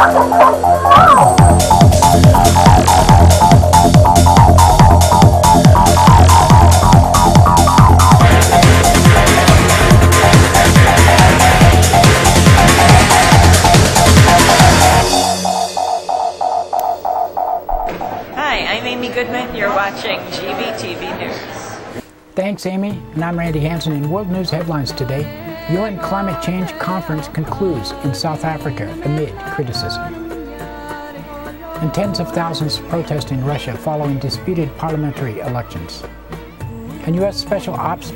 You're watching GVTV News. Thanks, Amy. And I'm Randy Hansen. In World News headlines today, UN Climate Change Conference concludes in South Africa amid criticism. And tens of thousands protest in Russia following disputed parliamentary elections. And U.S. Special Ops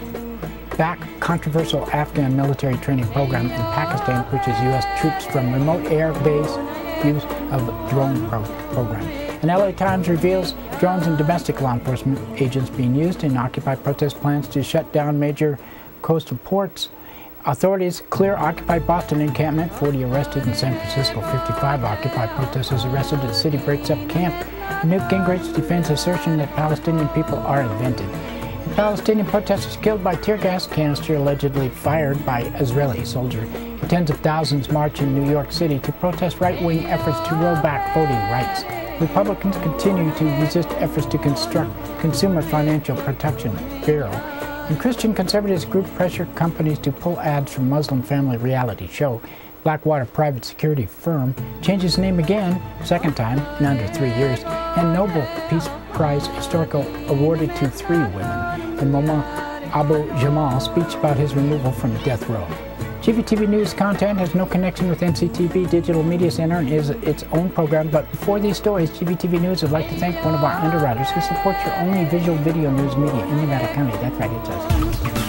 back controversial Afghan military training program in Pakistan pushes U.S. troops from remote air base use of drone program. And LA Times reveals drones and domestic law enforcement agents being used in Occupy protest plans to shut down major coastal ports. Authorities clear Occupy Boston encampment, 40 arrested in San Francisco, 55 Occupy protesters arrested as the city breaks up camp. And Newt Gingrich defends assertion that Palestinian people are invented. And Palestinian protesters killed by tear gas canister allegedly fired by Israeli soldier. And tens of thousands march in New York City to protest right-wing efforts to roll back voting rights. Republicans continue to resist efforts to construct Consumer Financial Protection Bureau. And Christian conservatives group pressure companies to pull ads from Muslim family reality show. Blackwater private security firm changes name again, second time in under 3 years. And Nobel Peace Prize historical awarded to 3 women. And Moma Abu Jamal speech about his removal from death row. GVTV News content has no connection with NCTV Digital Media Center and is its own program. But before these stories, GVTV News would like to thank one of our underwriters who supports your only visual video news media in Nevada County. That's right, it's us.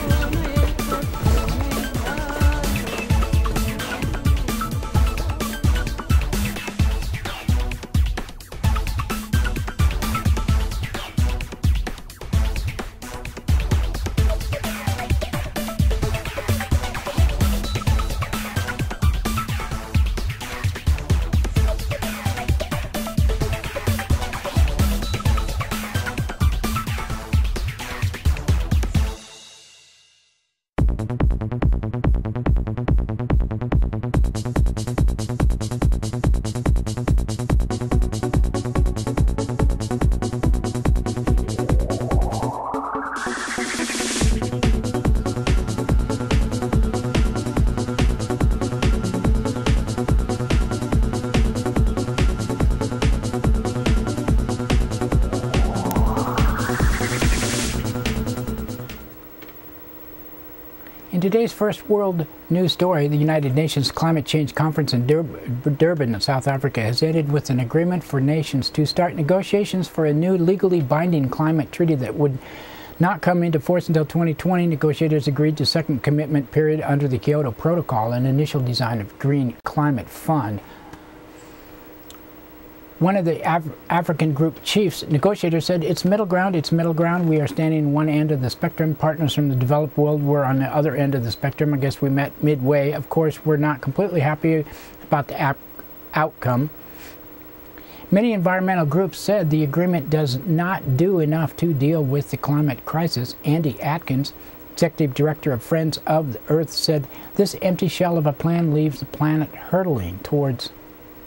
In today's first world news story, the United Nations Climate Change Conference in Durban, South Africa, has ended with an agreement for nations to start negotiations for a new legally binding climate treaty that would not come into force until 2020. Negotiators agreed to second commitment period under the Kyoto Protocol and initial design of Green Climate Fund. One of the African group chiefs negotiators said, it's middle ground. We are standing on one end of the spectrum. Partners from the developed world were on the other end of the spectrum. I guess we met midway. Of course, we're not completely happy about the outcome. Many environmental groups said the agreement does not do enough to deal with the climate crisis. Andy Atkins, executive director of Friends of the Earth, said this empty shell of a plan leaves the planet hurtling towards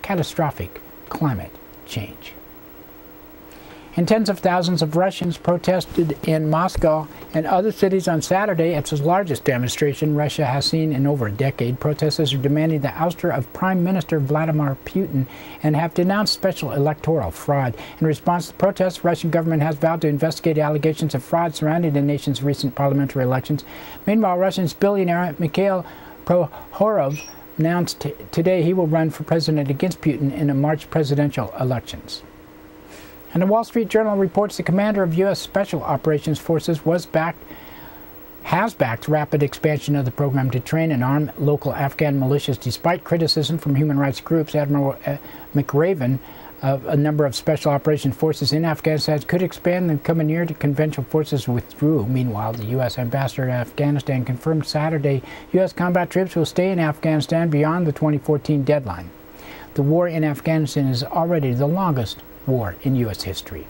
catastrophic climate change. And tens of thousands of Russians protested in Moscow and other cities on Saturday. It's the largest demonstration Russia has seen in over a decade. Protesters are demanding the ouster of Prime Minister Vladimir Putin and have denounced special electoral fraud. In response to the protests, the Russian government has vowed to investigate allegations of fraud surrounding the nation's recent parliamentary elections. Meanwhile, Russia's billionaire Mikhail Prohorov announced today he will run for president against Putin in the March presidential elections. And the Wall Street Journal reports the commander of U.S. Special Operations Forces has backed rapid expansion of the program to train and arm local Afghan militias, despite criticism from human rights groups. Admiral McRaven of a number of Special Operations Forces in Afghanistan could expand in the coming year. The conventional forces withdrew. Meanwhile, the U.S. ambassador to Afghanistan confirmed Saturday U.S. combat troops will stay in Afghanistan beyond the 2014 deadline. The war in Afghanistan is already the longest war in U.S. history.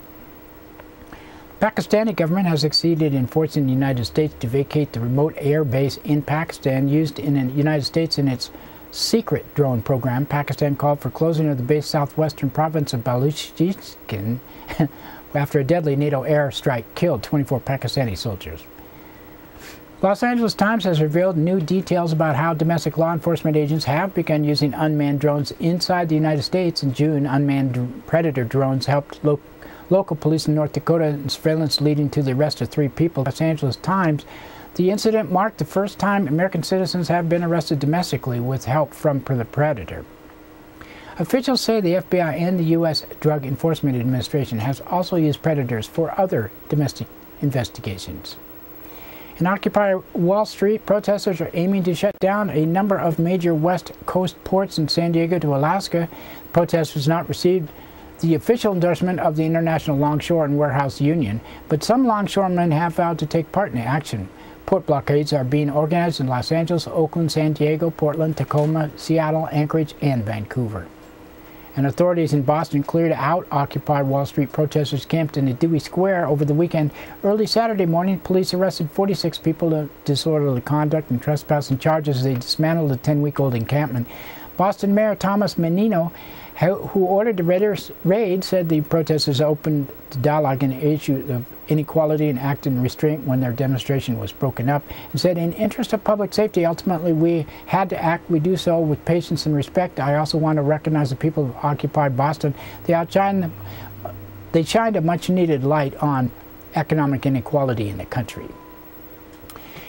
The Pakistani government has succeeded in forcing the United States to vacate the remote air base in Pakistan used in the United States in its secret drone program. Pakistan called for closing of the base southwestern province of Balochistan after a deadly NATO airstrike killed 24 Pakistani soldiers. Los Angeles Times has revealed new details about how domestic law enforcement agents have begun using unmanned drones inside the United States. In June, unmanned Predator drones helped local police in North Dakota in surveillance, leading to the arrest of 3 people. Los Angeles Times. The incident marked the first time American citizens have been arrested domestically with help from the Predator. Officials say the FBI and the U.S. Drug Enforcement Administration has also used Predators for other domestic investigations. In Occupy Wall Street, protesters are aiming to shut down a number of major West Coast ports in San Diego to Alaska. The protest has not received the official endorsement of the International Longshore and Warehouse Union, but some longshoremen have vowed to take part in the action. Port blockades are being organized in Los Angeles, Oakland, San Diego, Portland, Tacoma, Seattle, Anchorage, and Vancouver. And authorities in Boston cleared out Occupy Wall Street protesters camped in the Dewey Square over the weekend. Early Saturday morning, police arrested 46 people of disorderly conduct and trespassing charges as they dismantled a 10-week-old encampment. Boston Mayor Thomas Menino, who ordered the raid, said the protesters opened the dialogue on the issue of inequality and acted in restraint when their demonstration was broken up, and said, in interest of public safety, ultimately we had to act. We do so with patience and respect. I also want to recognize the people of occupied Boston. They shined a much-needed light on economic inequality in the country.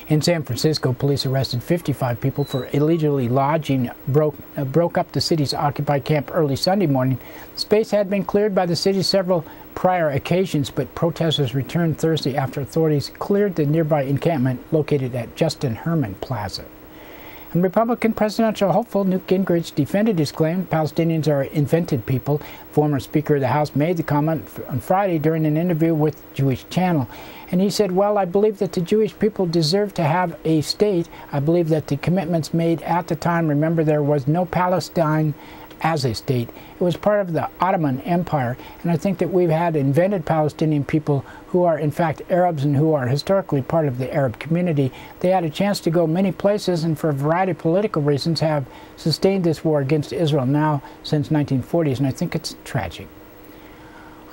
In San Francisco, police arrested 55 people for illegally lodging, broke up the city's occupied camp early Sunday morning. The space had been cleared by the city several prior occasions, but protesters returned Thursday after authorities cleared the nearby encampment located at Justin Herman Plaza. And Republican presidential hopeful Newt Gingrich defended his claim Palestinians are invented people. Former Speaker of the House made the comment on Friday during an interview with Jewish Channel. And he said, well, I believe that the Jewish people deserve to have a state. I believe that the commitments made at the time, remember, there was no Palestine as a state. It was part of the Ottoman Empire, and I think that we've had invented Palestinian people who are in fact Arabs and who are historically part of the Arab community. They had a chance to go many places and for a variety of political reasons have sustained this war against Israel now since 1940s, and I think it's tragic.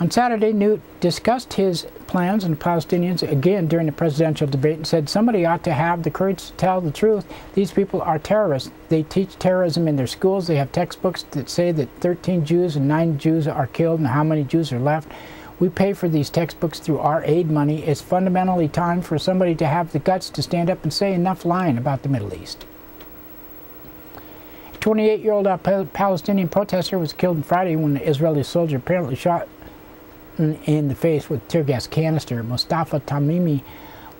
On Saturday, Newt discussed his plans on the Palestinians again during the presidential debate and said somebody ought to have the courage to tell the truth. These people are terrorists. They teach terrorism in their schools. They have textbooks that say that 13 Jews and 9 Jews are killed and how many Jews are left. We pay for these textbooks through our aid money. It's fundamentally time for somebody to have the guts to stand up and say enough lying about the Middle East. A 28-year-old Palestinian protester was killed on Friday when an Israeli soldier apparently shot in the face with tear gas canister. Mustafa Tamimi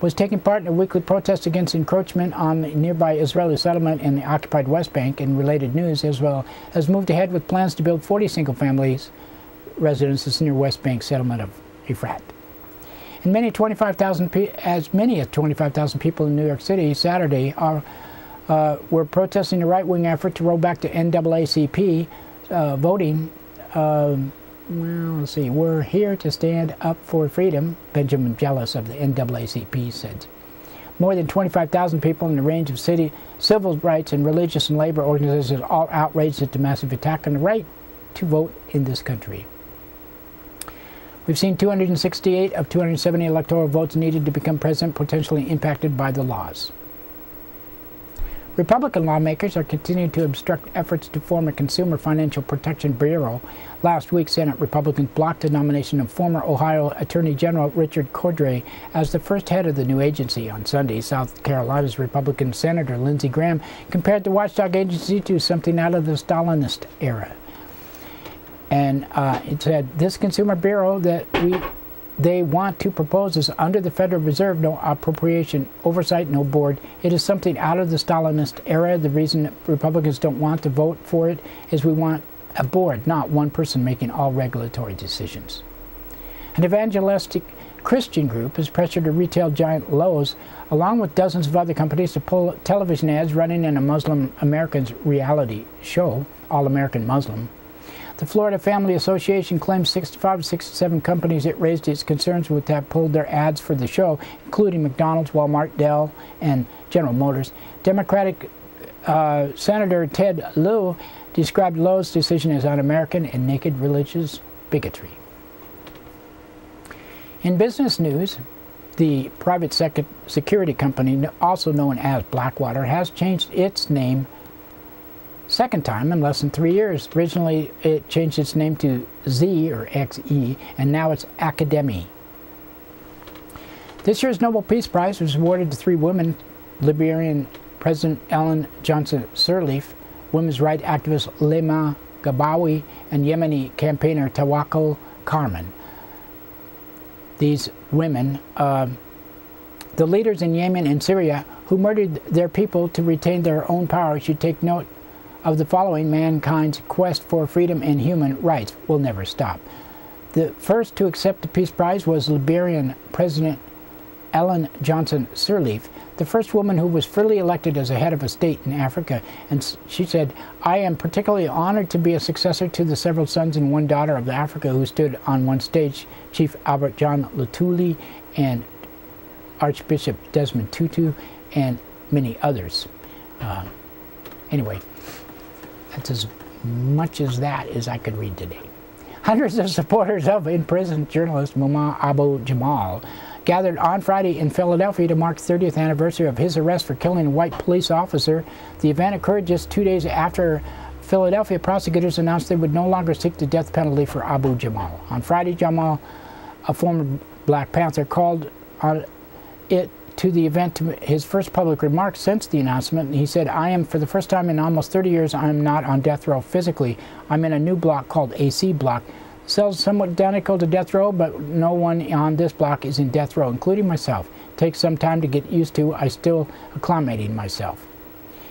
was taking part in a weekly protest against encroachment on the nearby Israeli settlement in the occupied West Bank. In related news, Israel has moved ahead with plans to build 40 single-family residences near West Bank settlement of Efrat. And as many as 25,000 people in New York City Saturday were protesting the right-wing effort to roll back the NAACP voting. Well, let's see. We're here to stand up for freedom, Benjamin Jealous of the NAACP said. More than 25,000 people in a range of civil rights and religious and labor organizations all outraged at the massive attack on the right to vote in this country. We've seen 268 of 270 electoral votes needed to become president potentially impacted by the laws. Republican lawmakers are continuing to obstruct efforts to form a Consumer Financial Protection Bureau. Last week, Senate Republicans blocked the nomination of former Ohio Attorney General Richard Cordray as the first head of the new agency. On Sunday, South Carolina's Republican Senator Lindsey Graham compared the watchdog agency to something out of the Stalinist era. And it said, this Consumer Bureau that they want to propose is under the Federal Reserve, no appropriation, oversight, no board. It is something out of the Stalinist era. The reason that Republicans don't want to vote for it is we want a board, not one person making all regulatory decisions. An evangelistic Christian group has pressured a retail giant Lowe's, along with dozens of other companies, to pull television ads running in a Muslim Americans reality show, All American Muslim. The Florida Family Association claims 65 to 67 companies it raised its concerns with have pulled their ads for the show, including McDonald's, Walmart, Dell, and General Motors. Democratic Senator Ted Lieu described Lowe's decision as un-American and naked religious bigotry. In business news, the private security company, also known as Blackwater, has changed its name second time in less than 3 years. Originally, it changed its name to Z, or XE, and now it's Academy. This year's Nobel Peace Prize was awarded to 3 women: Liberian President Ellen Johnson Sirleaf, women's rights activist Lema Gabawi, and Yemeni campaigner Tawakkol Karman. These women, the leaders in Yemen and Syria who murdered their people to retain their own power, should take note of the following: mankind's quest for freedom and human rights will never stop. The first to accept the Peace Prize was Liberian President Ellen Johnson Sirleaf, the first woman who was freely elected as a head of a state in Africa, and she said, "I am particularly honored to be a successor to the several sons and one daughter of Africa who stood on one stage, Chief Albert John Lutuli and Archbishop Desmond Tutu and many others." Anyway, that's as much as that as I could read today. Hundreds of supporters of imprisoned journalist Mumma Abu Jamal gathered on Friday in Philadelphia to mark the 30th anniversary of his arrest for killing a white police officer. The event occurred just 2 days after Philadelphia prosecutors announced they would no longer seek the death penalty for Abu Jamal. On Friday, Jamal, a former Black Panther, called on it to the event to his first public remarks since the announcement. He said, "I am, for the first time in almost 30 years, I am not on death row physically. I'm in a new block called AC Block. Cells somewhat identical to death row, but no one on this block is in death row, including myself. It takes some time to get used to. I'm still acclimating myself."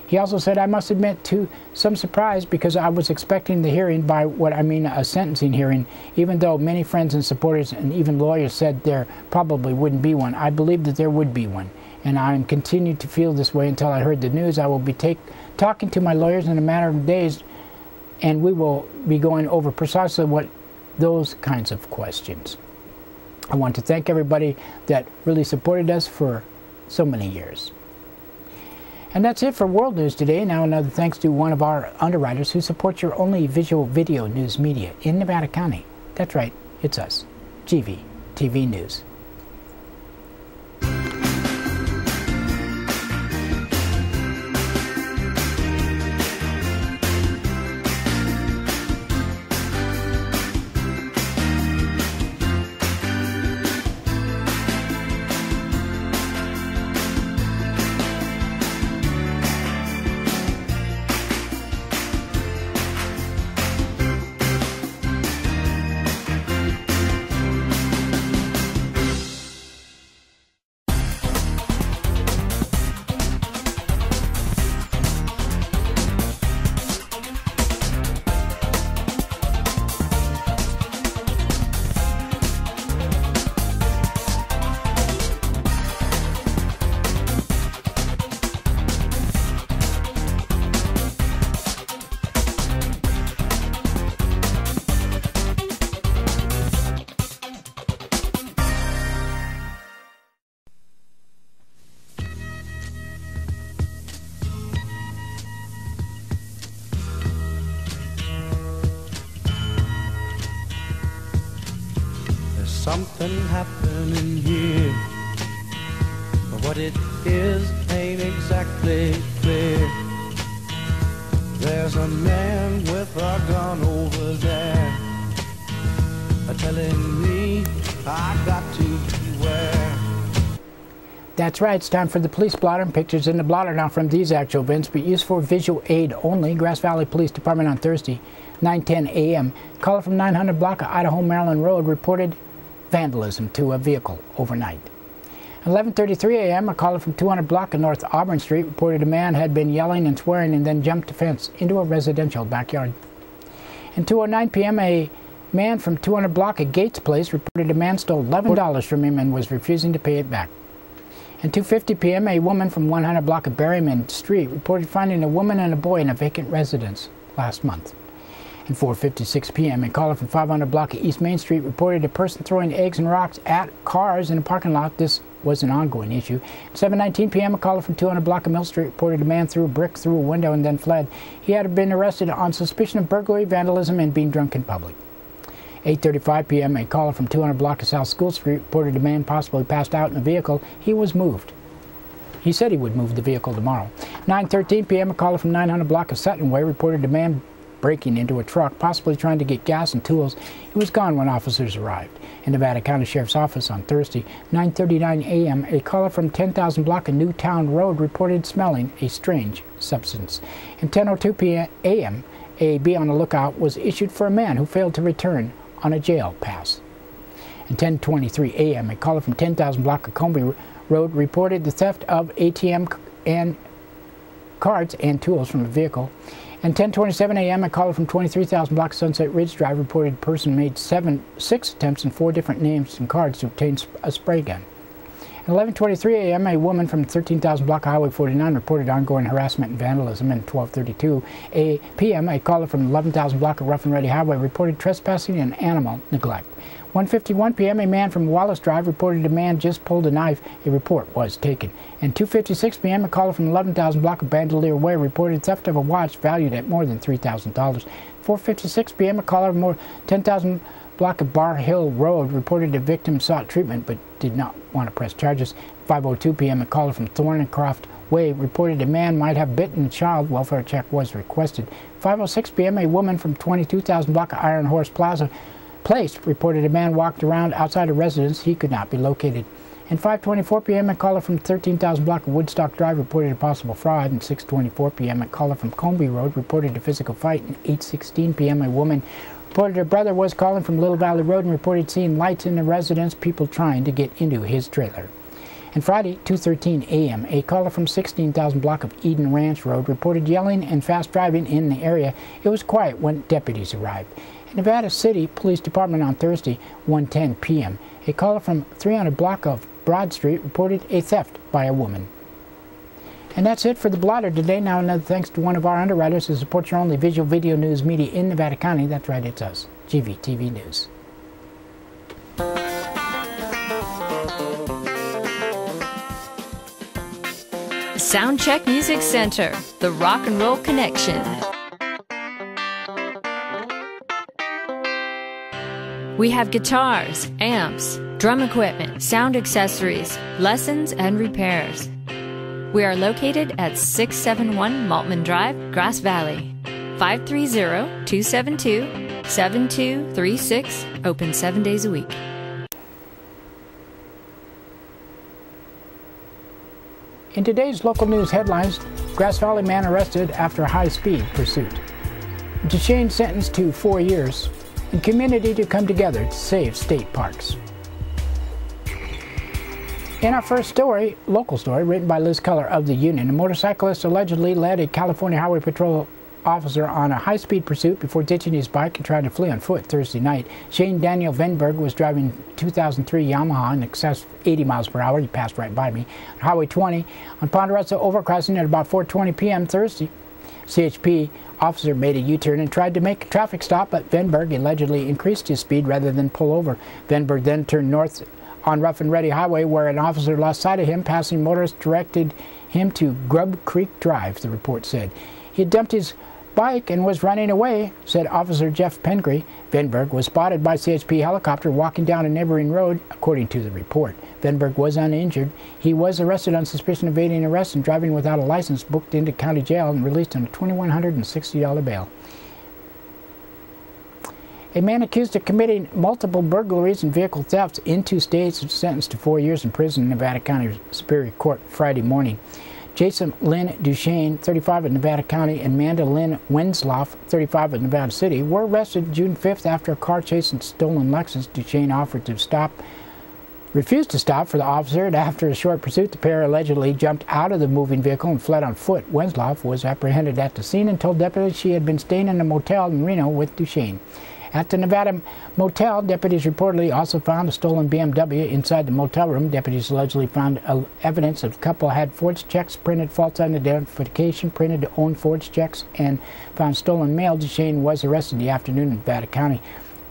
He also said, "I must admit to some surprise because I was expecting the hearing, by what I mean a sentencing hearing, even though many friends and supporters and even lawyers said there probably wouldn't be one. I believed that there would be one, and I am continued to feel this way until I heard the news. I will be talking to my lawyers in a matter of days, and we will be going over precisely what those kinds of questions." I want to thank everybody that really supported us for so many years. And that's it for World News today. Now another thanks to one of our underwriters who supports your only visual video news media in Nevada County. That's right, it's us, GVTV News. Something happening here, but what it is ain't exactly clear. There's a man with a gun over there, telling me I got to beware. That's right, it's time for the police blotter, and pictures in the blotter now from these actual events, but used for visual aid only. Grass Valley Police Department on Thursday, 9:10 a.m. Caller from 900 block of Idaho Maryland Road reported vandalism to a vehicle overnight. 11:33 a.m. a caller from 200 block of North Auburn Street reported a man had been yelling and swearing and then jumped a fence into a residential backyard. And 2:09 p.m. a man from 200 block of Gates Place reported a man stole $11 from him and was refusing to pay it back. And 2:50 p.m. a woman from 100 block of Berryman Street reported finding a woman and a boy in a vacant residence last month. At 4:56 p.m. a caller from 500 block of East Main Street reported a person throwing eggs and rocks at cars in a parking lot this was an ongoing issue. At 7:19 p.m., a caller from 200 block of Mill Street reported a man threw a brick through a window and then fled. He had been arrested on suspicion of burglary, vandalism, and being drunk in public. 8:35 p.m., a caller from 200 block of South School Street reported a man possibly passed out in a vehicle. He was moved. He said he would move the vehicle tomorrow. 9:13 p.m., a caller from 900 block of Sutton Way reported a man breaking into a truck, possibly trying to get gas and tools. He was gone when officers arrived. In Nevada County Sheriff's Office on Thursday, 9:39 a.m., a caller from 10,000 block of Newtown Road reported smelling a strange substance. And 10:02 a.m., a be on the lookout was issued for a man who failed to return on a jail pass. And 10:23 a.m., a caller from 10,000 block of Comby Road reported the theft of ATM and cards and tools from a vehicle. And 10:27 a.m., a caller from 23,000 block of Sunset Ridge Drive reported a person made 6 attempts in 4 different names and cards to obtain a spray gun. At 11:23 a.m., a woman from 13,000 block of Highway 49 reported ongoing harassment and vandalism. And 12:32 p.m., a caller from 11,000 block of Rough and Ready Highway reported trespassing and animal neglect. 1:51 p.m., a man from Wallace Drive reported a man just pulled a knife. A report was taken. And 2:56 p.m., a caller from 11,000 block of Bandelier Way reported theft of a watch valued at more than $3,000. 4:56 p.m., a caller from 10,000 block of Bar Hill Road reported a victim sought treatment but did not want to press charges. 5:02 p.m., a caller from Thorncroft Way reported a man might have bitten a child. Welfare check was requested. 5:06 p.m., a woman from 22,000 block of Iron Horse Place reported a man walked around outside a residence. He could not be located. And 5:24 p.m., a caller from 13,000 block of Woodstock Drive reported a possible fraud. And 6:24 p.m., a caller from Comby Road reported a physical fight. And 8:16 p.m., a woman reported her brother was calling from Little Valley Road and reported seeing lights in the residence, people trying to get into his trailer. And Friday, 2:13 a.m., a caller from 16,000 block of Eden Ranch Road reported yelling and fast driving in the area. It was quiet when deputies arrived. In Nevada City Police Department on Thursday, 1:10 p.m., a caller from 300 block of Broad Street reported a theft by a woman. And that's it for the blotter today. Now another thanks to one of our underwriters who supports your only visual video news media in Nevada County. That's right, it's us, GVTV News. Soundcheck Music Center, the rock and roll connection. We have guitars, amps, drum equipment, sound accessories, lessons, and repairs. We are located at 671 Maltman Drive, Grass Valley. 530-272-7236, open 7 days a week. In today's local news headlines, Grass Valley man arrested after a high-speed pursuit. Duchesne sentenced to 4 years. And community to come together to save state parks. In our first story, local story, written by Liz Keller of the Union, a motorcyclist allegedly led a California Highway Patrol officer on a high-speed pursuit before ditching his bike and trying to flee on foot Thursday night. Shane Daniel Venberg was driving 2003 Yamaha in excess of 80 miles per hour. He passed right by me. On Highway 20 on Ponderosa overcrossing at about 4:20 p.m. Thursday. CHP officer made a U-turn and tried to make a traffic stop, but Venberg allegedly increased his speed rather than pull over. Venberg then turned north on Rough and Ready Highway, where an officer lost sight of him. Passing motorists directed him to Grub Creek Drive, the report said. He had dumped his bike and was running away, said Officer Jeff Pengry. Venberg was spotted by CHP helicopter walking down a neighboring road, according to the report. Venberg was uninjured. He was arrested on suspicion of evading arrest and driving without a license, booked into county jail, and released on a $2,160 bail. A man accused of committing multiple burglaries and vehicle thefts in 2 states was sentenced to 4 years in prison in Nevada County Superior Court Friday morning. Jason Lynn Duchesne, 35 of Nevada County, and Amanda Lynn Wensloff, 35 of Nevada City, were arrested June 5th after a car chase and stolen Lexus. Duchesne refused to stop for the officer, and after a short pursuit, the pair allegedly jumped out of the moving vehicle and fled on foot. Wensloff was apprehended at the scene and told deputies she had been staying in a motel in Reno with Duchesne. At the Nevada motel, deputies reportedly also found a stolen BMW inside the motel room. Deputies allegedly found evidence that the couple had forged checks, printed false identification, printed to own forged checks, and found stolen mail. Duchesne was arrested in the afternoon in Nevada County.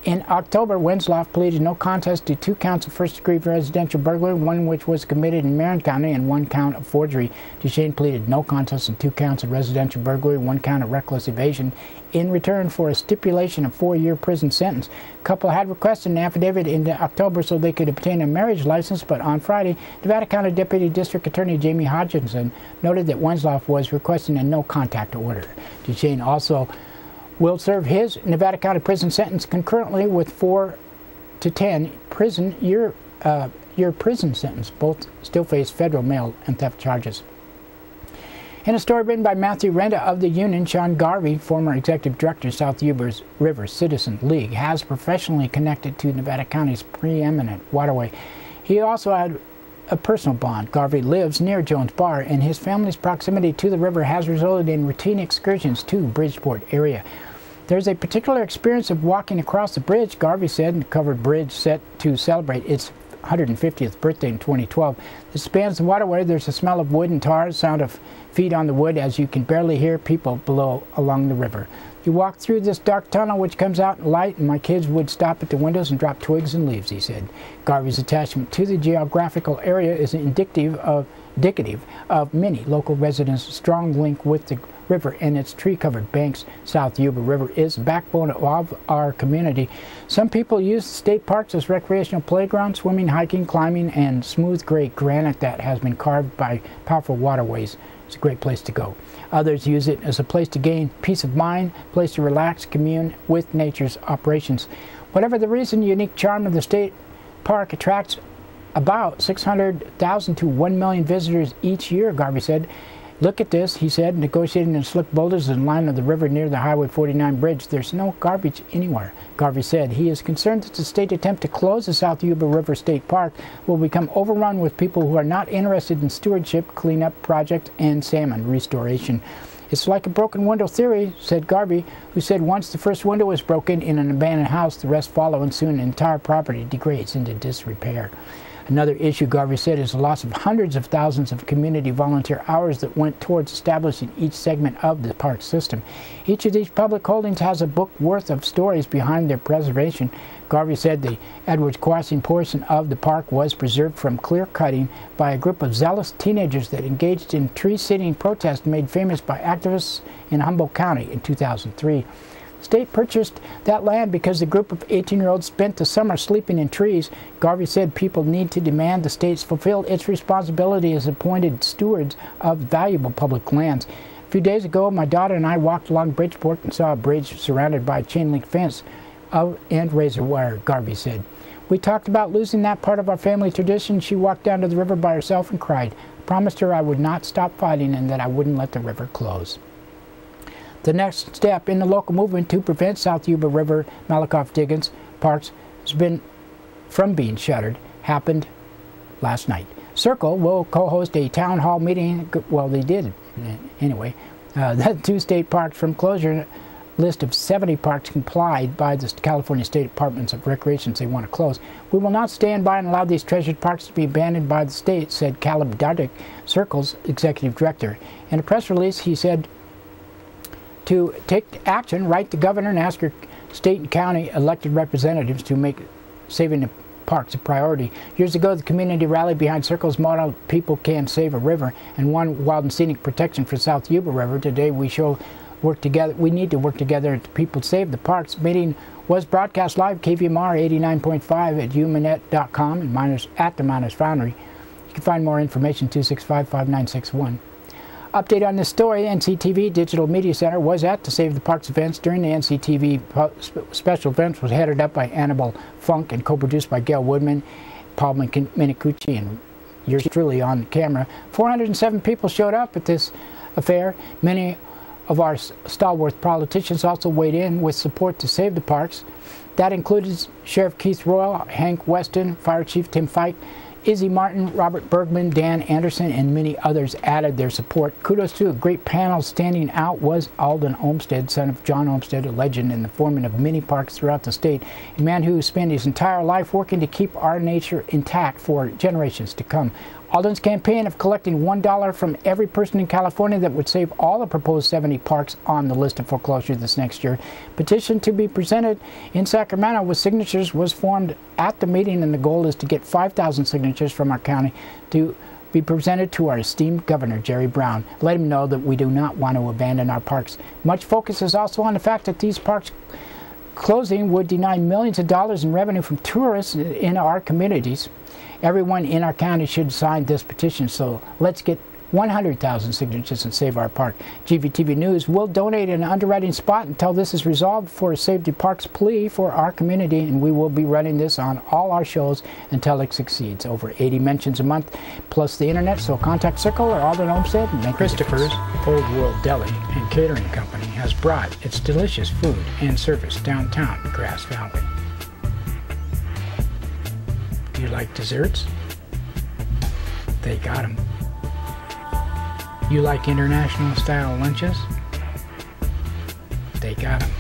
In October, Wenzloff pleaded no contest to 2 counts of first-degree residential burglary, one which was committed in Marin County, and 1 count of forgery. Duchesne pleaded no contest to 2 counts of residential burglary, 1 count of reckless evasion, in return for a stipulation of 4-year prison sentence. The couple had requested an affidavit in October so they could obtain a marriage license, but on Friday, Nevada County Deputy District Attorney Jamie Hodgkinson noted that Wenzloff was requesting a no-contact order. Duchesne also will serve his Nevada County prison sentence concurrently with 4 to 10 year prison sentence. Both still face federal mail and theft charges. In a story written by Matthew Renda of the Union, Sean Garvey, former executive director of South Yuba River Citizen League, has professionally connected to Nevada County's preeminent waterway. He also had a personal bond. Garvey lives near Jones Bar, and his family's proximity to the river has resulted in routine excursions to Bridgeport area. There's a particular experience of walking across the bridge, Garvey said, in the covered bridge set to celebrate its 150th birthday in 2012. It spans the waterway. There's a smell of wood and tar, sound of feet on the wood as you can barely hear people below along the river. You walk through this dark tunnel which comes out in light, and my kids would stop at the windows and drop twigs and leaves, he said. Garvey's attachment to the geographical area is indicative of many local residents' strong link with the river and its tree-covered banks. South Yuba River is the backbone of our community. Some people use the state parks as recreational playgrounds, swimming, hiking, climbing, and smooth gray granite that has been carved by powerful waterways. It's a great place to go. Others use it as a place to gain peace of mind, a place to relax, commune with nature's operations. Whatever the reason, the unique charm of the state park attracts about 600,000 to 1 million visitors each year, Garvey said. Look at this, he said, negotiating in slick boulders in the line of the river near the Highway 49 bridge. There's no garbage anywhere. Garvey said he is concerned that the state attempt to close the South Yuba River State Park will become overrun with people who are not interested in stewardship, cleanup project, and salmon restoration. It's like a broken window theory, said Garvey, who said once the first window is broken in an abandoned house, the rest follow, and soon the entire property degrades into disrepair. Another issue, Garvey said, is the loss of hundreds of thousands of community volunteer hours that went towards establishing each segment of the park system. Each of these public holdings has a book worth of stories behind their preservation. Garvey said the Edwards Crossing portion of the park was preserved from clear cutting by a group of zealous teenagers that engaged in tree-sitting protests made famous by activists in Humboldt County in 2003. The state purchased that land because the group of 18-year-olds spent the summer sleeping in trees. Garvey said people need to demand the states fulfill its responsibility as appointed stewards of valuable public lands. A few days ago, my daughter and I walked along Bridgeport and saw a bridge surrounded by a chain-link fence and razor wire, Garvey said. We talked about losing that part of our family tradition. She walked down to the river by herself and cried. I promised her I would not stop fighting and that I wouldn't let the river close. The next step in the local movement to prevent South Yuba River Malakoff Diggins parks has been from being shuttered happened last night. Circle will co-host a town hall meeting. Well, they did anyway. The 2 state parks from closure list of 70 parks complied by the California State Departments of Recreation. They want to close. We will not stand by and allow these treasured parks to be abandoned by the state, said Caleb Dardick, Circle's executive director. In a press release, he said, to take action, write the governor and ask your state and county elected representatives to make saving the parks a priority. Years ago, the community rallied behind Circle's motto, "People Can Save a River," and won wild and scenic protection for South Yuba River. Today, we work together. We need to work together to people save the parks. Meeting was broadcast live, KVMR 89.5 at umanet.com and at the Miners Foundry. You can find more information 265-5961. Update on this story, NCTV Digital Media Center was at the Save the Parks events. During the NCTV special events was headed up by Annabelle Funk and co-produced by Gail Woodman, Paul Minicucci, and yours truly on camera. 407 people showed up at this affair. Many of our stalwart politicians also weighed in with support to save the parks. That included Sheriff Keith Royal, Hank Weston, Fire Chief Tim Fike, Izzy Martin, Robert Bergman, Dan Anderson, and many others added their support. Kudos to a great panel. Standing out was Alden Olmsted, son of John Olmsted, a legend in the forming of many parks throughout the state, a man who spent his entire life working to keep our nature intact for generations to come. Alden's campaign of collecting $1 from every person in California that would save all the proposed 70 parks on the list of foreclosure this next year. Petition to be presented in Sacramento with signatures was formed at the meeting, and the goal is to get 5,000 signatures from our county to be presented to our esteemed Governor Jerry Brown. Let him know that we do not want to abandon our parks. Much focus is also on the fact that these parks closing would deny millions of dollars in revenue from tourists in our communities. Everyone in our county should sign this petition, so let's get 100,000 signatures and save our park. GVTV News will donate an underwriting spot until this is resolved for a Save the Parks plea for our community, and we will be running this on all our shows until it succeeds. Over 80 mentions a month, plus the internet, so contact Circle or Alden Olmsted and make Christopher's Old World Deli and Catering Company has brought its delicious food and service downtown Grass Valley. Do you like desserts? They got them. You like international style lunches? They got them.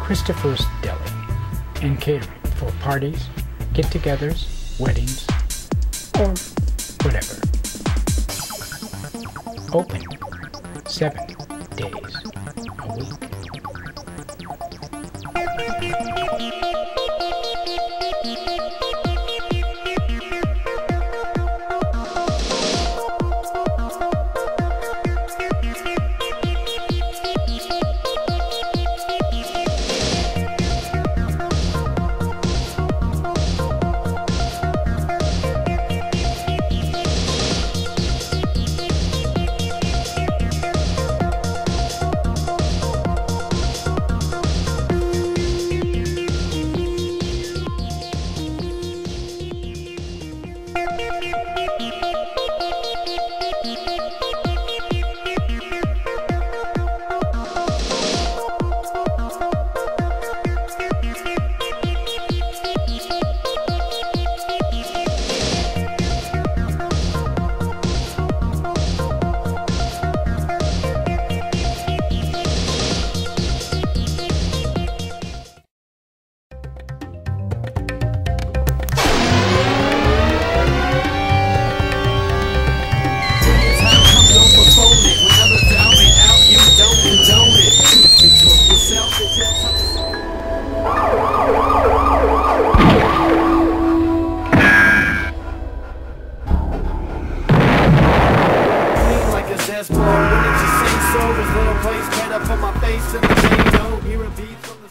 Christopher's Deli and Catering for parties, get-togethers, weddings, or whatever. Open 7 days a week. When it just sings so, this little place straight up on my face, and the ain't no, hear a beat from